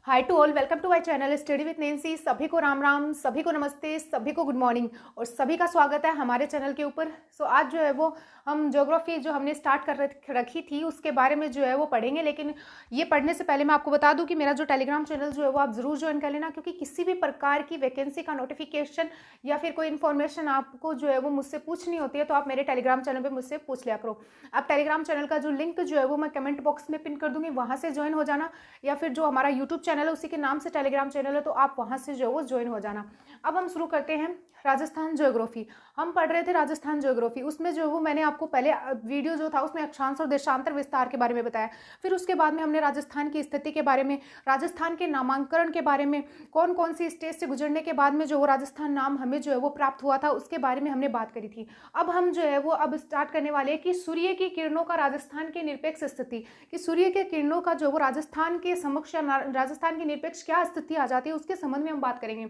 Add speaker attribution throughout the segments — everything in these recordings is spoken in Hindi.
Speaker 1: Hi to all, welcome to my channel study with Nancy. सभी को राम राम, सभी को नमस्ते, सभी को गुड मॉर्निंग और सभी का स्वागत है हमारे चैनल के ऊपर। सो आज जो है वो हम ज्योग्राफी जो हमने स्टार्ट कर रखी थी उसके बारे में जो है वो पढ़ेंगे। लेकिन ये पढ़ने से पहले मैं आपको बता दूं कि मेरा जो टेलीग्राम चैनल जो है वो आप जरूर ज्वाइन कर लेना, क्योंकि किसी भी प्रकार की वैकेंसी का नोटिफिकेशन या फिर कोई इन्फॉर्मेशन आपको जो है वो मुझसे पूछनी होती है तो आप मेरे टेलीग्राम चैनल पर मुझसे पूछ लिया करो। आप टेलीग्राम चैनल का जो लिंक जो है वो मैं कमेंट बॉक्स में पिन कर दूंगी, वहां से ज्वाइन हो जाना, या फिर जो हमारा यूट्यूब चैनल है उसी के नाम से टेलीग्राम चैनल है तो आप वहां से जो है वो ज्वाइन हो जाना। अब हम शुरू करते हैं राजस्थान ज्योग्राफी। हम पढ़ रहे थे राजस्थान ज्योग्राफी, उसमें जो वो मैंने आपको पहले वीडियो जो था उसमें अक्षांश और देशांतर विस्तार के बारे में बताया। फिर उसके बाद में हमने राजस्थान की स्थिति के बारे में, राजस्थान के नामांकन के बारे में, कौन कौन सी स्टेट से गुजरने के बाद में जो वो राजस्थान नाम हमें जो है वो प्राप्त हुआ था उसके बारे में हमने बात करी थी। अब हम जो है वो अब स्टार्ट करने वाले हैं कि सूर्य की किरणों का राजस्थान के निरपेक्ष स्थिति, कि सूर्य के किरणों का जो वो राजस्थान के समक्ष, राजस्थान की निरपेक्ष क्या स्थिति आ जाती है उसके संबंध में हम बात करेंगे।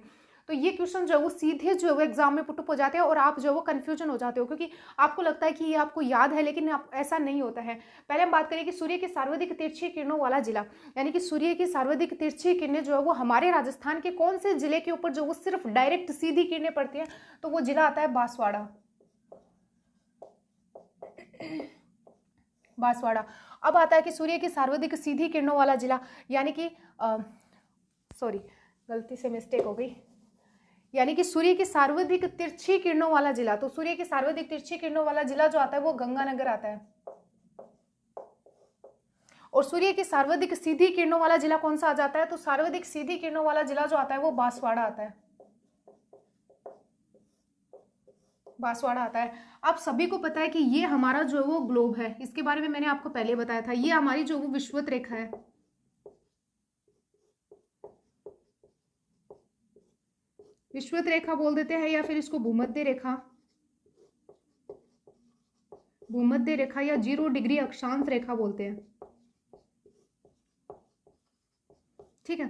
Speaker 1: तो ये क्वेश्चन जो है वो सीधे जो है वो एग्जाम में पुटअप हो जाते हैं और आप जो है वो कंफ्यूजन हो जाते हो, क्योंकि आपको लगता है कि ये आपको याद है, लेकिन ऐसा नहीं होता है। पहले हम बात करें कि सूर्य की सर्वाधिक तिरछी किरणों वाला जिला, यानी कि सूर्य की सर्वाधिक तिरछी किरणें जो है वो हमारे राजस्थान के कौन से जिले के ऊपर जो वो सिर्फ डायरेक्ट सीधी किरणें पड़ती हैं, तो वो जिला आता है बांसवाड़ा। बांसवाड़ा। अब आता है कि सूर्य की सर्वाधिक सीधी किरणों वाला जिला, यानी कि सॉरी गलती से मिस्टेक हो गई, यानी कि सूर्य की सर्वाधिक तिरछी किरणों वाला जिला, तो सूर्य की सर्वाधिक तिरछी किरणों वाला जिला जो आता है वो गंगानगर आता है। और सूर्य की सर्वाधिक सीधी किरणों वाला जिला कौन सा आ जाता है, तो सर्वाधिक सीधी किरणों वाला जिला जो आता है वो बांसवाड़ा आता है। बांसवाड़ा आता है। आप सभी को पता है कि ये हमारा जो वो ग्लोब है, इसके बारे में मैंने आपको पहले बताया था, ये हमारी जो वो विषुवत रेखा है। विषुवत रेखा बोल देते हैं या फिर इसको भूमध्य रेखा, भूमध्य रेखा या 0 डिग्री अक्षांश रेखा बोलते हैं। ठीक है,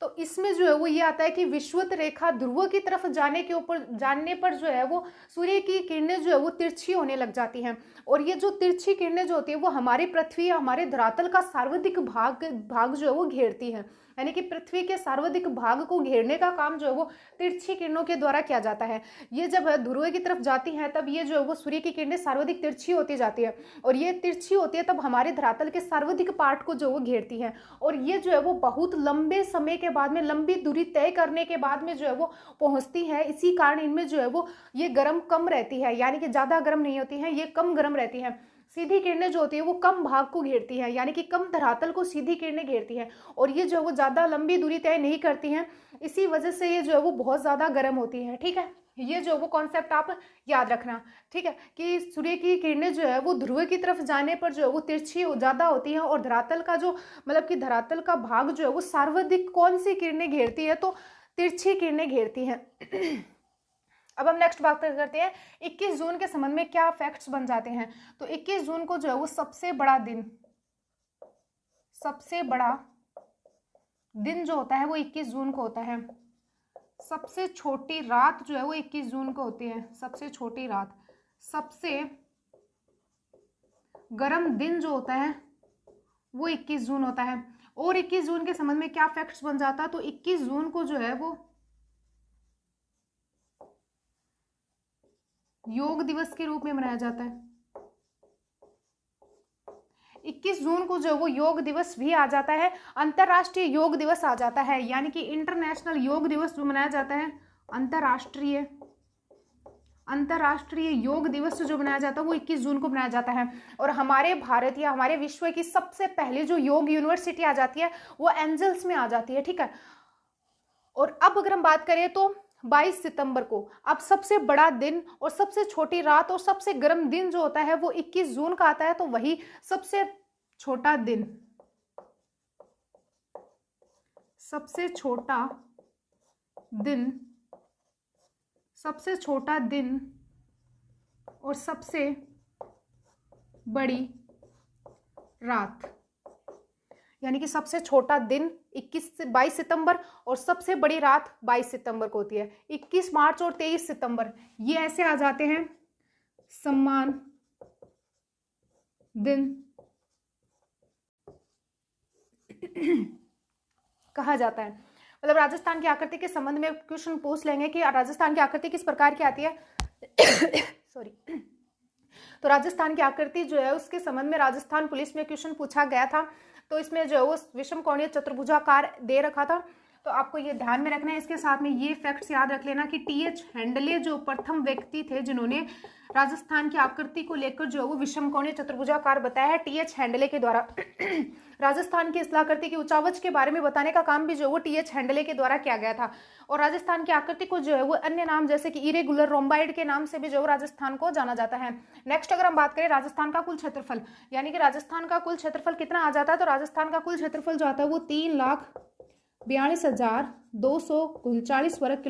Speaker 1: तो इसमें जो है वो ये आता है कि विषुवत रेखा ध्रुव की तरफ जानने पर जो है वो सूर्य की किरणें जो है वो तिरछी होने लग जाती हैं। और ये जो तिरछी किरणें जो होती है वो हमारी पृथ्वी, हमारे धरातल का सर्वाधिक भाग जो है वो घेरती है, यानी कि पृथ्वी के सर्वाधिक भाग को घेरने का काम जो है वो तिरछी किरणों के द्वारा किया जाता है। ये जब ध्रुव की तरफ जाती है तब ये जो है वो सूर्य की किरणें सर्वाधिक तिरछी होती जाती है, और ये तिरछी होती है तब हमारे धरातल के सर्वाधिक पार्ट को जो वो घेरती है। और ये जो है वो बहुत लंबे समय के बाद में, लंबी दूरी तय करने के बाद में जो है वो पहुंचती है। इसी कारण इनमें जो है वो ये गर्म कम रहती है, यानी कि ज्यादा गर्म नहीं होती है, ये कम गर्म रहती है। सीधी किरणें जो होती है वो कम भाग को घेरती है, यानी कि कम धरातल को सीधी किरणें घेरती है, और ये जो है वो ज्यादा लंबी दूरी तय नहीं करती हैं। इसी वजह से ये जो है वो बहुत ज्यादा गर्म होती है। ठीक है, ये जो वो कॉन्सेप्ट आप याद रखना। ठीक है, कि सूर्य की किरणें जो है वो ध्रुव की तरफ जाने पर जो है वो तिरछी ज्यादा होती है, और धरातल का जो मतलब कि धरातल का भाग जो है वो सर्वाधिक कौन सी किरणें घेरती है, तो तिरछी किरणें घेरती हैं। अब हम नेक्स्ट बात करते हैं 21 जून के संबंध में क्या फैक्ट्स बन जाते हैं। तो 21 जून को जो है वो सबसे बड़ा दिन जो होता है वो 21 जून को होता है। सबसे छोटी रात जो है वो 21 जून को होती है, सबसे छोटी रात। सबसे गर्म दिन जो होता है वो 21 जून होता है। और 21 जून के संबंध में क्या फैक्ट्स बन जाता है, तो 21 जून को जो है वो योग दिवस के रूप में मनाया जाता है। 21 जून को जो वो योग दिवस भी आ जाता है, अंतरराष्ट्रीय योग दिवस आ जाता है, यानी कि इंटरनेशनल योग दिवस जो मनाया जाता है, अंतरराष्ट्रीय योग दिवस जो मनाया जाता है वो 21 जून को मनाया जाता है। और हमारे भारत या हमारे विश्व की सबसे पहले जो योग यूनिवर्सिटी आ जाती है वो एंजल्स में आ जाती है। ठीक है, और अब अगर हम बात करें तो 22 सितंबर को, अब सबसे बड़ा दिन और सबसे छोटी रात और सबसे गर्म दिन जो होता है वो 21 जून का आता है, तो वही सबसे छोटा दिन, सबसे छोटा दिन और सबसे बड़ी रात, यानी कि सबसे छोटा दिन 22 सितंबर और सबसे बड़ी रात 22 सितंबर को होती है। 21 मार्च और 23 सितंबर ये ऐसे आ जाते हैं सम्मान दिन। कहा जाता है। मतलब राजस्थान की आकृति के संबंध में क्वेश्चन पूछ लेंगे कि राजस्थान की आकृति किस प्रकार की आती है। सॉरी। तो राजस्थान की आकृति जो है उसके संबंध में राजस्थान पुलिस में क्वेश्चन पूछा गया था। तो इसमें जो है वो विषम कोणीय चतुर्भुजाकार दे रखा था, तो आपको ये ध्यान में रखना है। इसके साथ में ये फैक्ट्स याद रख लेना कि टी.एच. हेंडले जो प्रथम व्यक्ति थे जिन्होंने राजस्थान की आकृति को लेकर जो है वो विषम कोणीय चतुर्भुजाकार बताया है, टी.एच. हेंडले के द्वारा। राजस्थान की स्थलाकृति की उचावच के बारे में बताने का काम भी जो है वो टी.एच. हेंडले के द्वारा किया गया था। और राजस्थान की आकृति को जो है वो अन्य नाम जैसे कि इरेगुलर रोम्बाइड के नाम से भी जो है राजस्थान को जाना जाता है। नेक्स्ट अगर हम बात करें राजस्थान का कुल क्षेत्रफल, यानी कि राजस्थान का कुल क्षेत्रफल कितना आ जाता है, तो राजस्थान का कुल क्षेत्रफल जो आता है वो 3,42,239 वर्ग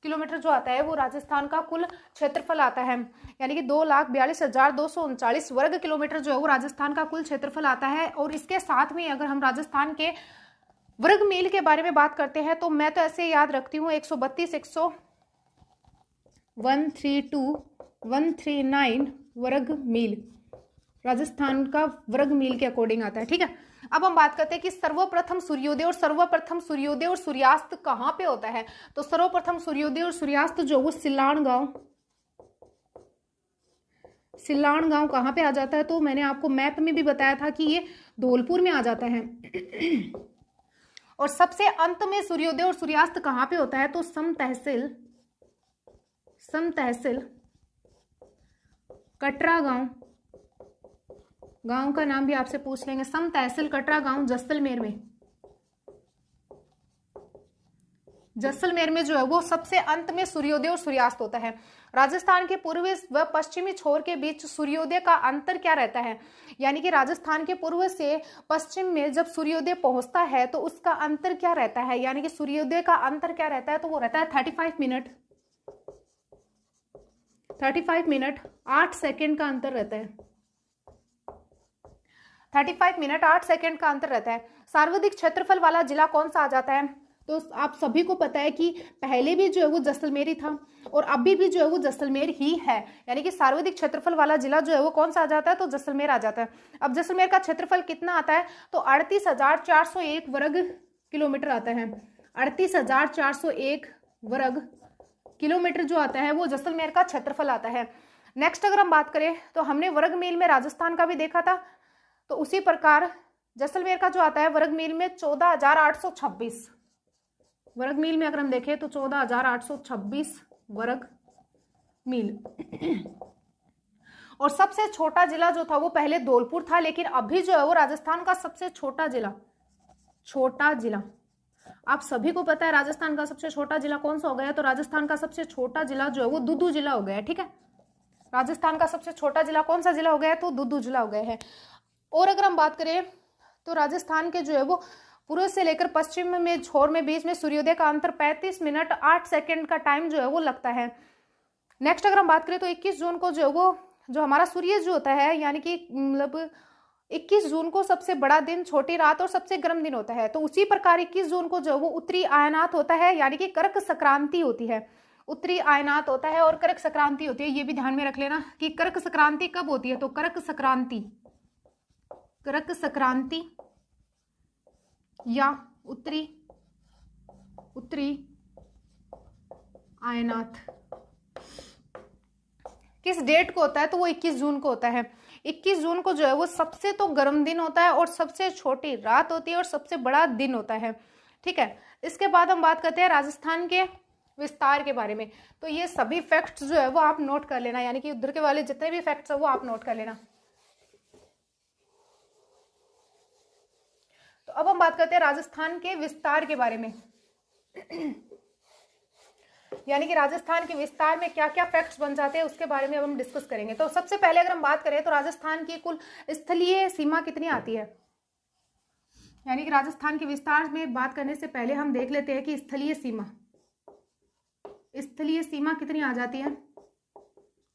Speaker 1: किलोमीटर जो आता है वो राजस्थान का कुल क्षेत्रफल आता है। यानी कि 2,42,239 वर्ग किलोमीटर जो है वो राजस्थान का कुल क्षेत्रफल आता है। और इसके साथ में अगर हम राजस्थान के वर्ग मील के बारे में बात करते हैं तो मैं तो ऐसे याद रखती हूँ 132,139 वर्ग मील राजस्थान का वर्ग मील के अकॉर्डिंग आता है। ठीक है, अब हम बात करते हैं कि सर्वप्रथम सूर्योदय और सूर्यास्त कहाँ पे होता है। तो सर्वप्रथम सूर्योदय और सूर्यास्त जो वो सिल्लान गांव कहाँ पे आ जाता है, तो मैंने आपको मैप में भी बताया था कि ये धौलपुर में आ जाता है। और सबसे अंत में सूर्योदय और सूर्यास्त कहाँ पे होता है, तो सम तहसील कटरा गांव का नाम भी आपसे पूछ लेंगे। सम तहसील कटरा गांव जैसलमेर में जो है वो सबसे अंत में सूर्योदय और सूर्यास्त होता है। राजस्थान के पूर्वी व पश्चिमी छोर के बीच सूर्योदय का अंतर क्या रहता है, यानी कि राजस्थान के पूर्व से पश्चिम में जब सूर्योदय पहुंचता है तो उसका अंतर क्या रहता है, यानी कि सूर्योदय का अंतर क्या रहता है, तो वो रहता है 35 मिनट 8 सेकेंड का अंतर रहता है। 35 मिनट 8 सेकेंड का अंतर रहता है। सर्वाधिक क्षेत्रफल वाला जिला कौन सा आ जाता है, तो आप सभी को पता है कि पहले भी जो है वो जैसलमेर ही था और अभी भी जो है वो जैसलमेर ही है। यानी कि सर्वाधिक क्षेत्रफल वाला जिला जो है वो कौन सा आ जाता है, तो जैसलमेर आ जाता है। अब जैसलमेर का क्षेत्रफल कितना आता है, तो 38,401 वर्ग किलोमीटर आता है। 38,401 वर्ग किलोमीटर जो आता है वो जैसलमेर का क्षेत्रफल आता है। नेक्स्ट अगर हम बात करें तो हमने वर्ग मील में राजस्थान का भी देखा था, तो उसी प्रकार जैसलमेर का जो आता है वर्ग मील में 14,826 वर्ग मील में अगर हम देखें तो 14,826 वर्ग मील। और सबसे छोटा जिला जो था वो पहले धौलपुर था, लेकिन अभी जो है वो राजस्थान का सबसे छोटा जिला आप सभी को पता है राजस्थान का सबसे छोटा जिला कौन सा हो गया, तो राजस्थान का सबसे छोटा जिला जो है वो दुदू जिला हो गया है। ठीक है, राजस्थान का सबसे छोटा जिला कौन सा जिला हो गया है, तो दुदू जिला हो गया है। और अगर हम बात करें तो राजस्थान के जो है वो पूर्व से लेकर पश्चिम में छोर में बीच में सूर्योदय का अंतर 35 मिनट 8 सेकेंड का टाइम जो है वो लगता है। नेक्स्ट अगर हम बात करें तो 21 जून को जो है वो जो हमारा सूर्य जो होता है, यानी कि मतलब 21 जून को सबसे बड़ा दिन, छोटी रात और सबसे गर्म दिन होता है। तो उसी प्रकार 21 जून को जो वो उत्तरी आयनात होता है, यानी कि कर्क संक्रांति होती है। उत्तरी आयनात होता है और कर्क संक्रांति होती है, ये भी ध्यान में रख लेना कि कर्क संक्रांति कब होती है, तो कर्क संक्रांति या उत्तरी आयनात किस डेट को होता है, तो वो 21 जून को होता है। 21 जून को जो है वो सबसे तो गर्म दिन होता है और सबसे छोटी रात होती है और सबसे बड़ा दिन होता है। ठीक है, इसके बाद हम बात करते हैं राजस्थान के विस्तार के बारे में। तो ये सभी फैक्ट्स जो है वो आप नोट कर लेना, यानी कि उधर के वाले जितने भी फैक्ट्स है वो आप नोट कर लेना। तो अब हम बात करते हैं राजस्थान के विस्तार के बारे में। यानी कि राजस्थान के विस्तार में क्या क्या फैक्ट्स बन जाते हैं उसके बारे में अब हम डिस्कस करेंगे। तो सबसे पहले अगर हम बात करें तो राजस्थान की कुल स्थलीय सीमा कितनी आती है, यानी कि राजस्थान के विस्तार में बात करने से पहले हम देख लेते हैं कि स्थलीय सीमा कितनी आ जाती है।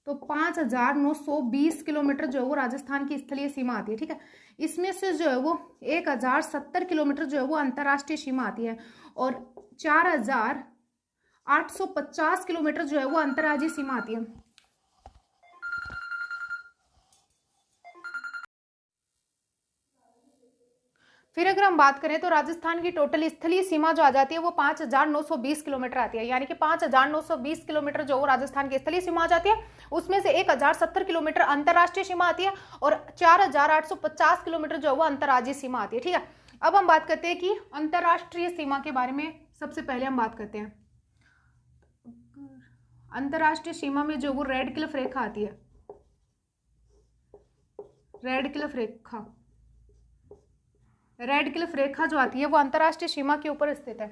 Speaker 1: तो 5,920 किलोमीटर जो है वो राजस्थान की स्थलीय सीमा आती है। ठीक है, इसमें से जो है वो 1,070 किलोमीटर जो है वो अंतर्राष्ट्रीय सीमा आती है और 4,850 किलोमीटर जो है वो अंतर्राज्यीय सीमा आती है। फिर अगर हम बात करें तो राजस्थान की टोटल स्थलीय सीमा जो आ जाती है वो 5,920 किलोमीटर आती है, यानी कि 5,920 किलोमीटर जो राजस्थान की स्थलीय सीमा आ जाती है, उसमें से 1,070 किलोमीटर अंतर्राष्ट्रीय सीमा आती है और 4,850 किलोमीटर जो वो अंतर्राज्यीय सीमा आती है। ठीक है, अब हम बात करते हैं कि अंतर्राष्ट्रीय सीमा के बारे में। सबसे पहले हम बात करते हैं अंतर्राष्ट्रीय सीमा में जो वो रेड क्लिफ रेखा आती है, रेड क्लिफ रेखा, रेड क्लिफ रेखा जो आती है वो अंतर्राष्ट्रीय सीमा के ऊपर स्थित है।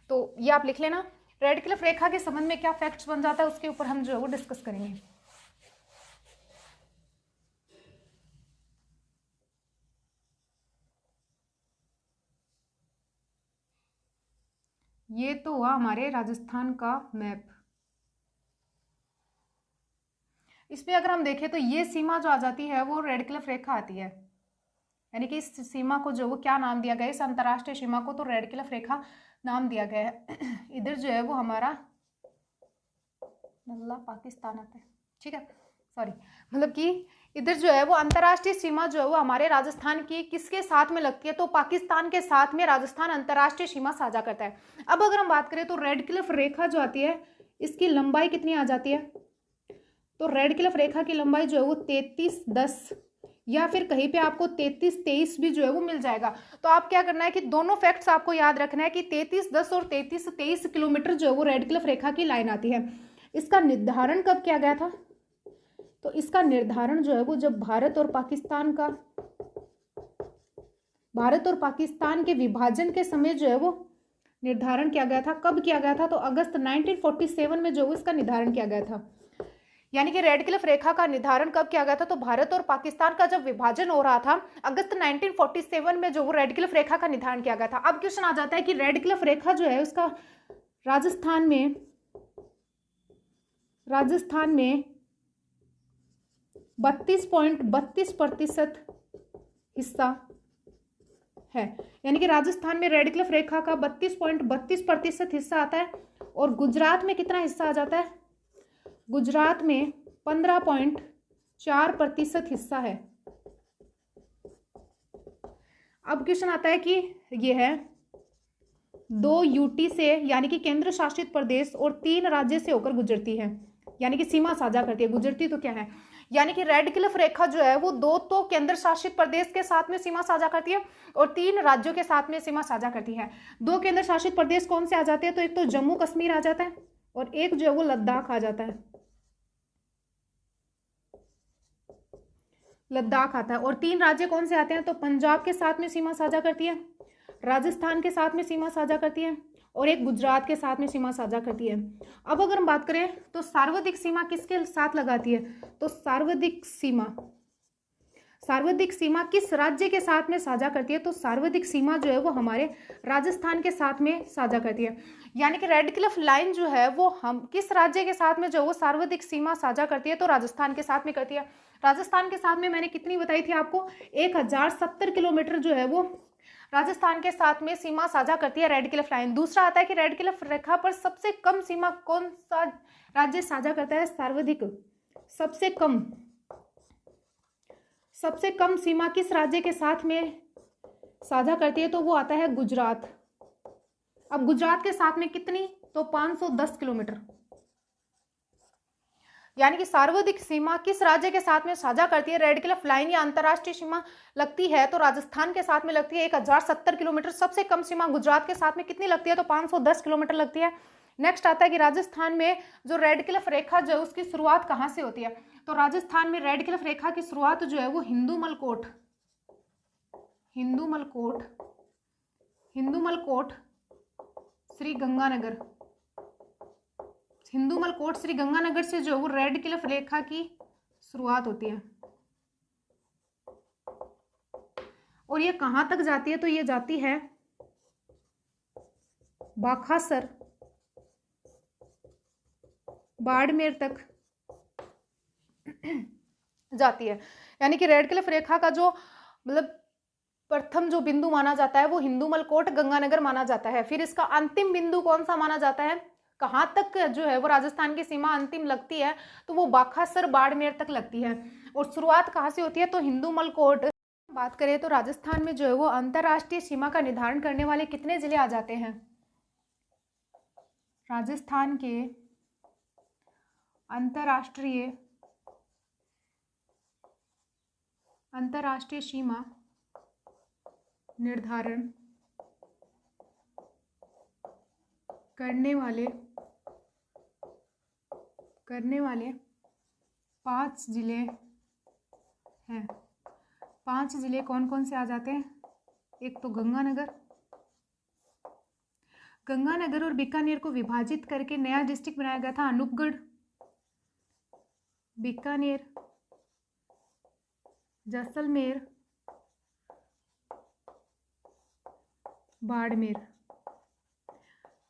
Speaker 1: तो ये आप लिख लेना, रेड क्लिफ रेखा के संबंध में क्या फैक्ट्स बन जाता है उसके ऊपर हम जो है वो डिस्कस करेंगे। ये तो हुआ हमारे राजस्थान का मैप। इसमें अगर हम देखें तो ये सीमा जो आ जाती है वो रेड क्लिफ रेखा आती है, यानी कि इस सीमा को जो वो क्या नाम दिया गया है, इस अंतर्राष्ट्रीय सीमा को तो रेड क्लिफ रेखा नाम दिया गया है। इधर जो है वो हमारा पाकिस्तान आता है। ठीक है, सॉरी, मतलब कि इधर जो है वो अंतर्राष्ट्रीय सीमा जो है वो हमारे राजस्थान की किसके साथ में लगती है, तो पाकिस्तान के साथ में राजस्थान अंतर्राष्ट्रीय सीमा साझा करता है। अब अगर हम बात करें तो रेड क्लिफ रेखा जो आती है इसकी लंबाई कितनी आ जाती है, तो रेड क्लिफ रेखा की लंबाई जो है वो 3310 या फिर कहीं पे आपको 3323 भी जो है वो मिल जाएगा। तो आप क्या करना है कि दोनों फैक्ट्स आपको याद रखना है कि 3310 और 3323 किलोमीटर जो है वो रेड क्लिफ रेखा की लाइन आती है। इसका निर्धारण कब किया गया था, तो इसका निर्धारण जो है वो जब भारत और पाकिस्तान के विभाजन के समय जो है वो निर्धारण किया गया था। कब किया गया था, तो अगस्त 1947 में जो इसका निर्धारण किया गया था। यानी कि रेड क्लिफ रेखा का निर्धारण कब किया गया था, तो भारत और पाकिस्तान का जब विभाजन हो रहा था अगस्त 1947 में जो वो रेड क्लिफ रेखा का निर्धारण किया गया था। अब क्वेश्चन आ जाता है कि रेड क्लिफ रेखा जो है उसका राजस्थान में 32.32% हिस्सा है, यानी कि राजस्थान में रेड क्लिफ रेखा का 32.32% हिस्सा आता है। और गुजरात में कितना हिस्सा आ जाता है, गुजरात में 15.4% हिस्सा है। अब क्वेश्चन आता है कि ये है 2 यूटी से यानी कि केंद्र शासित प्रदेश और 3 राज्य से होकर गुजरती है, यानी कि सीमा साझा करती है। गुजरती तो क्या है, यानी कि रेड क्लिफ रेखा जो है वो 2 तो केंद्र शासित प्रदेश के साथ में सीमा साझा करती है और 3 राज्यों के साथ में सीमा साझा करती है। 2 केंद्र शासित प्रदेश कौन से आ जाते हैं, तो एक तो जम्मू कश्मीर आ जाता है और एक जो है वो लद्दाख आ जाता है, लद्दाख आता है। और 3 राज्य कौन से आते हैं, तो पंजाब के साथ में सीमा साझा करती है, राजस्थान के साथ में सीमा साझा करती है और एक गुजरात के साथ में सीमा साझा करती है। अब अगर हम बात करें तो सर्वाधिक सीमा किसके साथ लगाती है, तो सर्वाधिक सीमा किस राज्य के साथ में साझा करती है, तो सर्वाधिक सीमा जो है वो हमारे राजस्थान के साथ में साझा करती है। यानी कि रेड क्लिफ लाइन जो है वो हम किस राज्य के साथ में जो वो सर्वाधिक सीमा साझा करती है, तो राजस्थान के साथ में करती है। राजस्थान के साथ में मैंने कितनी बताई थी आपको, 1070 किलोमीटर जो है वो राजस्थान के साथ में सीमा साझा करती है रेड क्लिफ लाइन। दूसरा आता है कि रेड क्लिफ रेखा पर सबसे कम सीमा कौन सा राज्य साझा करता है, सर्वाधिक सबसे कम सीमा किस राज्य के साथ में साझा करती है, तो वो आता है गुजरात। अब गुजरात के साथ में कितनी, तो 510 किलोमीटर। यानी कि सर्वाधिक सीमा किस राज्य के साथ में साझा करती है रेड क्लिफ लाइन या अंतरराष्ट्रीय सीमा लगती है, तो राजस्थान के साथ में लगती है 1070 किलोमीटर। सबसे कम सीमा गुजरात के साथ में कितनी लगती है, तो 510 किलोमीटर लगती है। नेक्स्ट आता है कि राजस्थान में जो रेड क्लिफ रेखा जो है उसकी शुरुआत कहाँ से होती है, तो राजस्थान में रेड क्लिफ रेखा की शुरुआत जो है वो हिंदूमलकोट श्री गंगानगर से जो वो रेड क्लिफ रेखा की शुरुआत होती है। और ये कहां तक जाती है, तो ये जाती है बाखासर बाड़मेर तक जाती है। यानी कि रेड क्लिफ रेखा का जो मतलब प्रथम जो बिंदु माना जाता है वो हिंदूमलकोट गंगानगर माना जाता है। फिर इसका अंतिम बिंदु कौन सा माना जाता है, कहां तक जो है वो राजस्थान की सीमा अंतिम लगती है, तो वो बाखासर बाड़मेर तक लगती है। और शुरुआत कहां से होती है, तो बात करें तो राजस्थान में जो है वो अंतर्राष्ट्रीय सीमा का निर्धारण करने वाले कितने जिले आ जाते हैं? राजस्थान के अंतर्राष्ट्रीय सीमा निर्धारण करने वाले 5 जिले हैं। 5 जिले कौन कौन से आ जाते हैं? एक तो गंगानगर और बीकानेर को विभाजित करके नया डिस्ट्रिक्ट बनाया गया था, अनूपगढ़, बीकानेर, जैसलमेर, बाड़मेर।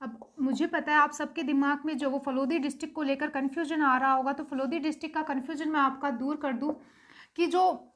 Speaker 1: अब मुझे पता है आप सबके दिमाग में जो वो फलोदी डिस्ट्रिक्ट को लेकर कन्फ्यूजन आ रहा होगा, तो फलोदी डिस्ट्रिक्ट का कन्फ्यूजन मैं आपका दूर कर दूं कि जो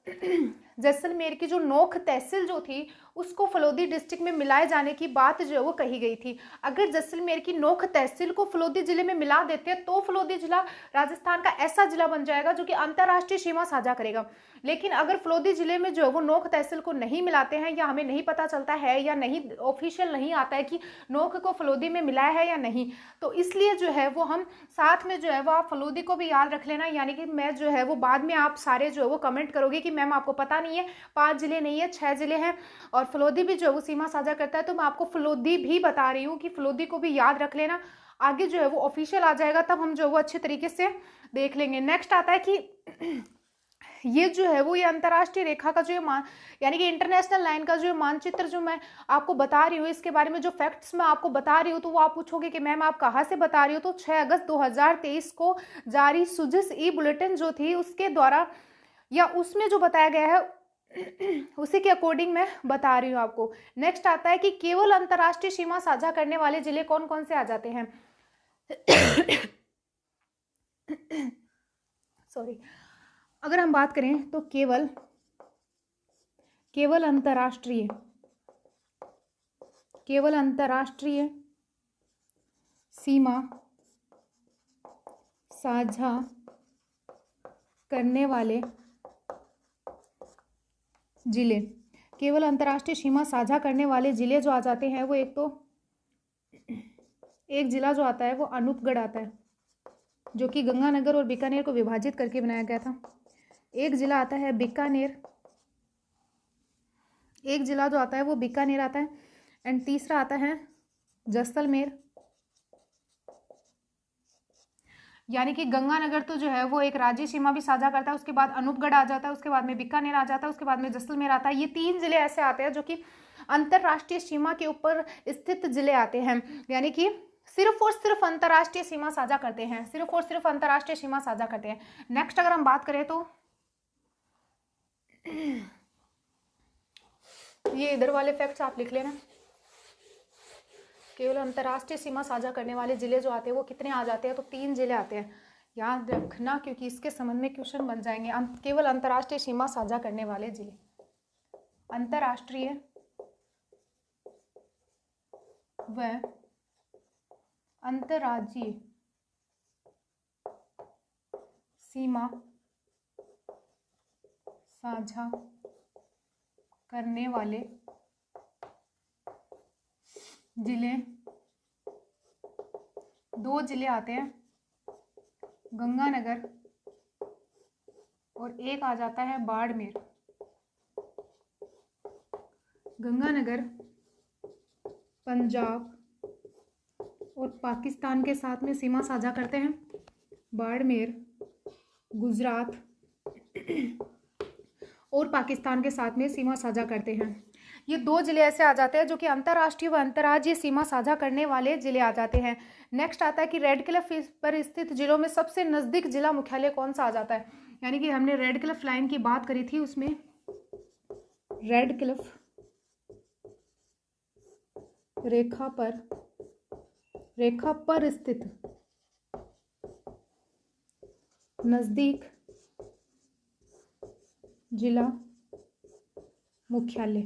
Speaker 1: जैसलमेर की जो नोख तहसील जो थी उसको फलोदी डिस्ट्रिक्ट में मिलाए जाने की बात जो है वो कही गई थी। अगर जैसलमेर की नोख तहसील को फलोदी जिले में मिला देते हैं तो फलोदी जिला राजस्थान का ऐसा जिला बन जाएगा जो कि अंतर्राष्ट्रीय सीमा साझा करेगा। लेकिन अगर फलोदी जिले में जो है वो नोख तहसील को नहीं मिलाते हैं, या हमें नहीं पता चलता है या नहीं ऑफिशियल नहीं आता है कि नोख को फलोदी में मिलाया है या नहीं, तो इसलिए जो है वो हम साथ में जो है वो आप फलोदी को भी याद रख लेना। यानी कि मैं जो है वो बाद में आप सारे जो है वो कमेंट करोगे कि मैम आपको पता नहीं है, 5 जिले नहीं है 6 जिले हैं और फलोदी भी जो है वो सीमा साझा करता है, तो मैं आपको फलोदी भी बता रही हूँ कि फलोदी को भी याद रख लेना। आगे जो है वो ऑफिशियल आ जाएगा तब हम जो है वो अच्छे तरीके से देख लेंगे। नेक्स्ट आता है कि ये जो है वो ये अंतर्राष्ट्रीय रेखा का जो यानी कि इंटरनेशनल लाइन का जो मानचित्र जो मैं आपको बता रही हूँ, इसके बारे में जो फैक्ट्स मैं आपको बता रही हूँ, तो वो आप पूछोगे कि मैम आप कहाँ से बता रही हो, तो 6 अगस्त 2023 को जारी सुजिस ई बुलेटिन जो थी उसके द्वारा या उसमें जो बताया गया है उसी के अकॉर्डिंग मैं बता रही हूँ आपको। नेक्स्ट आता है कि केवल अंतर्राष्ट्रीय सीमा साझा करने वाले जिले कौन कौन से आ जाते हैं? सॉरी, अगर हम बात करें तो केवल अंतर्राष्ट्रीय सीमा साझा करने वाले जिले, केवल अंतर्राष्ट्रीय सीमा साझा करने वाले जिले जो आ जाते हैं वो एक जिला जो आता है वो अनूपगढ़ आता है, जो कि गंगानगर और बीकानेर को विभाजित करके बनाया गया था। एक जिला आता है बीकानेर, एक जिला जो आता है वो बीकानेर आता है, एंड तीसरा आता है जैसलमेर। यानी कि गंगानगर तो जो है वो एक राज्य सीमा भी साझा करता है, उसके बाद अनूपगढ़ आ जाता है, उसके बाद में बीकानेर आ जाता है, उसके बाद में जैसलमेर आता है। ये 3 जिले ऐसे आते हैं जो कि अंतर्राष्ट्रीय सीमा के ऊपर स्थित जिले आते हैं, यानी कि सिर्फ और सिर्फ अंतर्राष्ट्रीय सीमा साझा करते हैं, सिर्फ और सिर्फ अंतर्राष्ट्रीय सीमा साझा करते हैं। नेक्स्ट अगर हम बात करें तो ये इधर वाले फैक्ट्स आप लिख लेना। केवल अंतर्राष्ट्रीय सीमा साझा करने वाले जिले जो आते हैं वो कितने आ जाते हैं? तो 3 जिले आते हैं, याद रखना, क्योंकि इसके संबंध में क्वेश्चन बन जाएंगे। केवल अंतर्राष्ट्रीय सीमा साझा करने वाले जिले, अंतर्राष्ट्रीय व अंतर्राज्यीय सीमा साझा करने वाले जिले, 2 जिले आते हैं, गंगानगर और एक आ जाता है बाड़मेर। गंगानगर पंजाब और पाकिस्तान के साथ में सीमा साझा करते हैं, बाड़मेर गुजरात और पाकिस्तान के साथ में सीमा साझा करते हैं। ये 2 जिले ऐसे आ जाते हैं जो कि अंतर्राष्ट्रीय व अंतर्राज्यीय सीमा साझा करने वाले जिले आ जाते हैं। नेक्स्ट आता है कि रेड क्लिफ पर स्थित जिलों में सबसे नजदीक जिला मुख्यालय कौन सा आ जाता है? यानी कि हमने रेड क्लिफ लाइन की बात करी थी, उसमें रेड क्लिफ रेखा पर स्थित नजदीक जिला मुख्यालय,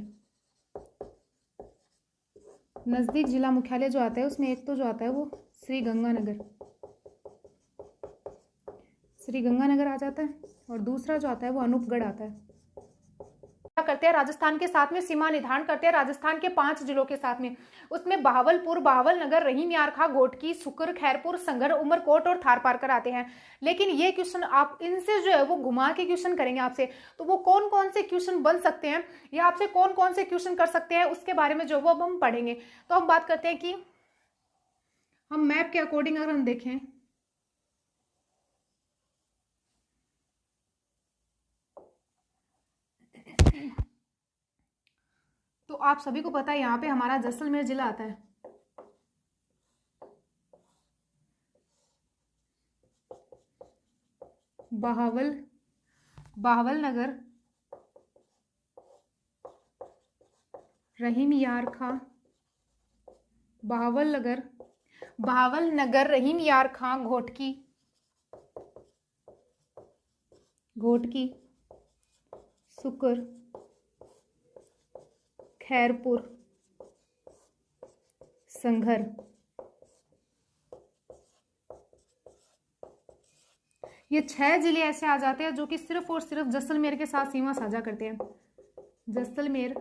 Speaker 1: नजदीक जिला मुख्यालय जो आता है उसमें एक तो जो आता है वो श्री गंगानगर आ जाता है और दूसरा जो आता है वो अनूपगढ़ आता है। करते हैं, राजस्थान के साथ में सीमा निर्धारण करते हैं राजस्थान के 5 जिलों के साथ में। उसमें बहावलपुर, बहावलनगर, रहीम यारखा, घोटकी, सुकर, खैरपुर, संगर, उमरकोट और थारपारकर आते हैं। लेकिन ये क्वेश्चन आप इनसे जो है वो घुमा के क्वेश्चन करेंगे आपसे, तो वो कौन कौन से क्वेश्चन बन सकते हैं या आपसे कौन कौन से क्वेश्चन कर सकते हैं उसके बारे में जो वो अब हम पढ़ेंगे। तो हम बात करते हैं कि हम मैप के अकॉर्डिंग अगर हम देखें तो आप सभी को पता है यहाँ पे हमारा जैसलमेर जिला आता है। बहावलनगर, रहीम यारखा, बहावलनगर, रहीम यारखा, घोटकी, सुकर, खैरपुर, संघर, ये 6 जिले ऐसे आ जाते हैं जो कि सिर्फ और सिर्फ जैसलमेर के साथ सीमा साझा करते हैं। जैसलमेर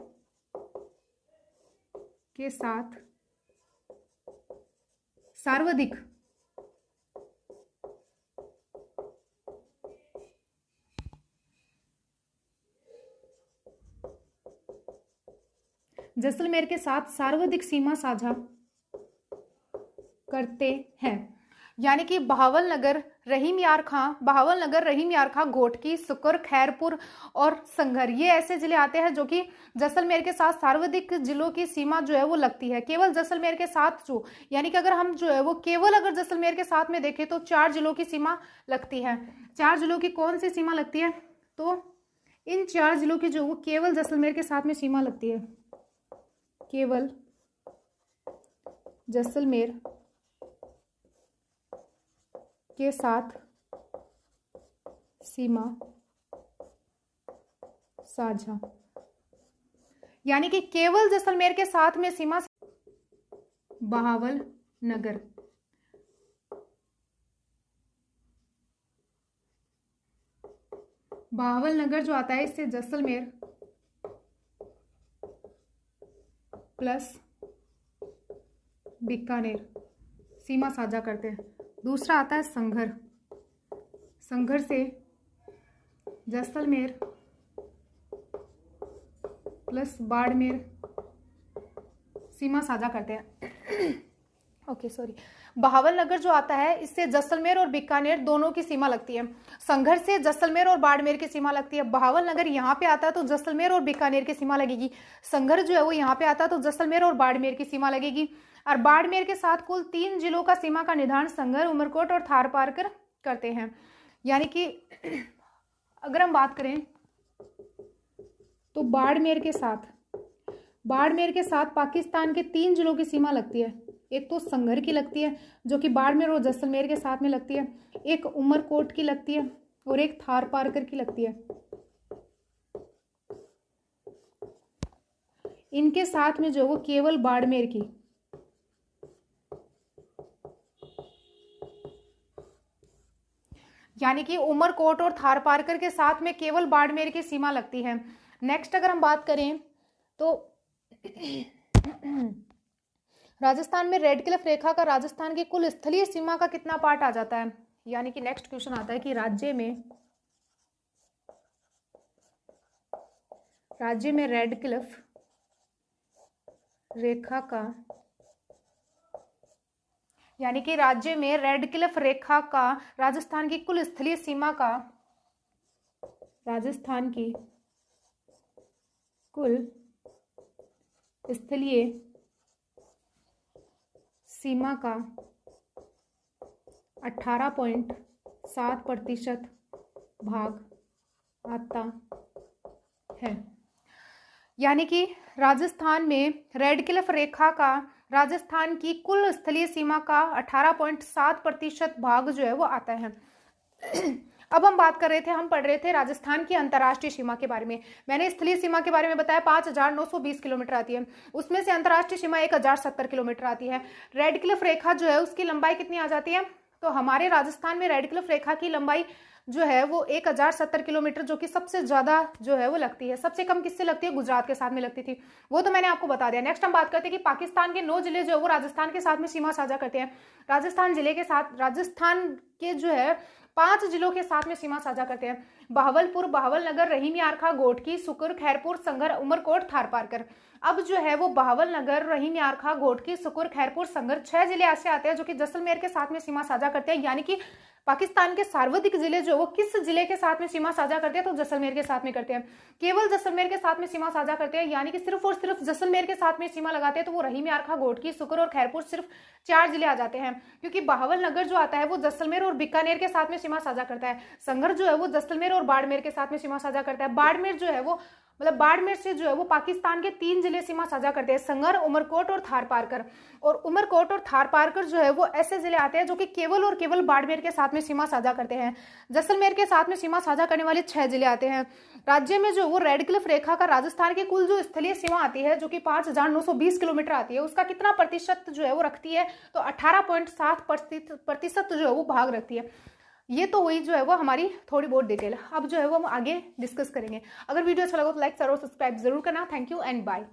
Speaker 1: के साथ सर्वाधिक जैसलमेर के साथ सर्वाधिक सीमा साझा करते हैं। यानी कि बहावलनगर, रहीम यारखा, घोटकी, सुकर, खैरपुर और संघर, ये ऐसे जिले आते हैं जो कि जैसलमेर के साथ सर्वाधिक जिलों की सीमा जो है वो लगती है। केवल जैसलमेर के साथ जो, यानी कि अगर हम जो है वो केवल अगर जैसलमेर के साथ में देखें तो 4 जिलों की सीमा लगती है। 4 जिलों की कौन सी सीमा लगती है? तो इन 4 जिलों की जो वो केवल जैसलमेर के साथ में सीमा लगती है। केवल जैसलमेर के साथ सीमा साझा, यानी कि केवल जैसलमेर के साथ में सीमा। बहावलनगर, जो आता है इससे जैसलमेर प्लस बीकानेर सीमा साझा करते हैं। दूसरा आता है संघर, से जैसलमेर प्लस बाड़मेर सीमा साझा करते हैं। ओके सॉरी, बहावलनगर जो आता है इससे जैसलमेर और बीकानेर दोनों की सीमा लगती है। संघर से जैसलमेर और बाड़मेर की सीमा लगती है। बहावलनगर यहाँ पे आता है तो जैसलमेर और बीकानेर की सीमा लगेगी। संघर जो है वो यहाँ पे आता है तो जैसलमेर और बाड़मेर की सीमा लगेगी। और बाड़मेर के साथ कुल 3 जिलों का सीमा का निर्धारण संघर, उमरकोट और थारपारकर करते हैं। यानी कि अगर हम बात करें तो बाड़मेर के साथ पाकिस्तान के 3 जिलों की सीमा लगती है। एक तो संघर की लगती है जो कि बाड़मेर और जैसलमेर के साथ में लगती है, एक उमरकोट की लगती है और एक थारपारकर की लगती है। इनके साथ में जो वो केवल बाड़मेर की, यानी कि उमरकोट और थारपारकर के साथ में केवल बाड़मेर की सीमा लगती है। नेक्स्ट अगर हम बात करें तो राजस्थान में रेड क्लिफ रेखा का राजस्थान की कुल स्थलीय सीमा का कितना पार्ट आ जाता है? यानी कि नेक्स्ट क्वेश्चन आता है कि राज्य में रेड क्लिफ रेखा का, यानी कि राज्य में रेड क्लिफ रेखा का राजस्थान की कुल स्थलीय सीमा का, राजस्थान की कुल स्थलीय सीमा का 18.7% भाग आता है। यानी कि राजस्थान में रेड क्लिफ रेखा का राजस्थान की कुल स्थलीय सीमा का 18.7% भाग जो है वो आता है। अब हम बात कर रहे थे, हम पढ़ रहे थे राजस्थान की अंतर्राष्ट्रीय सीमा के बारे में। मैंने स्थलीय सीमा के बारे में बताया 5,920 किलोमीटर आती है, उसमें से अंतर्राष्ट्रीय सीमा 1,070 किलोमीटर आती है। रेड क्लिफ रेखा जो है उसकी लंबाई कितनी आ जाती है? तो हमारे राजस्थान में रेड क्लिफ रेखा की लंबाई जो है वो 1070 किलोमीटर, जो कि सबसे ज़्यादा जो है वो लगती है। सबसे कम किससे लगती है? गुजरात के साथ में लगती थी, वो तो मैंने आपको बता दिया। नेक्स्ट हम बात करते हैं कि पाकिस्तान के 9 जिले जो है वो राजस्थान के साथ में सीमा साझा करते हैं। राजस्थान के जो है 5 जिलों के साथ में सीमा साझा करते हैं। बहावलपुर, बहावलनगर, रहीम यारखा, घोटकी, सुकुर, खैरपुर, संगर, उमरकोट, थारपारकर। अब जो है वो बहावलनगर, रहीम यारखा, घोटकी, सुकुर, खैरपुर, संगर 6 जिले ऐसे आते हैं जो कि जैसलमेर के साथ में सीमा साझा करते हैं। यानी कि पाकिस्तान के सर्वाधिक जिले जो वो किस जिले के साथ में सीमा साझा करते हैं? तो जैसलमेर के साथ में करते हैं। केवल जैसलमेर के साथ में सीमा साझा करते हैं, यानी कि सिर्फ और सिर्फ जैसलमेर के साथ में सीमा लगाते हैं तो वो रहीम यारखा, घोटकी, सुकुर और खैरपुर सिर्फ 4 जिले आ जाते हैं। क्योंकि बहावलनगर जो आता है वो जैसलमेर और बीकानेर के साथ में सीमा साझा करता है। संगर जो है वो जैसलमेर और बाड़मेर के साथ में सीमा साझा करता है। बाड़मेर जो है वो बाड़मेर से जो है वो पाकिस्तान के 3 जिले सीमा साझा करते हैं, संगर, उमरकोट और थारपारकर। और उमरकोट और थारपारकर जो है वो ऐसे जिले आते हैं जो कि केवल और केवल बाड़मेर के साथ में सीमा साझा करते हैं। जैसलमेर के साथ में सीमा साझा करने वाले 6 जिले आते हैं। राज्य में जो वो रेड क्लिफ रेखा का राजस्थान की कुल जो स्थलीय सीमा आती है जो कि 5920 किलोमीटर आती है, उसका कितना प्रतिशत जो है वो रखती है? तो 18.7% जो है वो भाग रखती है। ये तो हुई जो है वो हमारी थोड़ी बहुत डिटेल। अब जो है वो हम आगे डिस्कस करेंगे। अगर वीडियो अच्छा लगा तो लाइक, शेयर और सब्सक्राइब जरूर करना। Thank you and bye.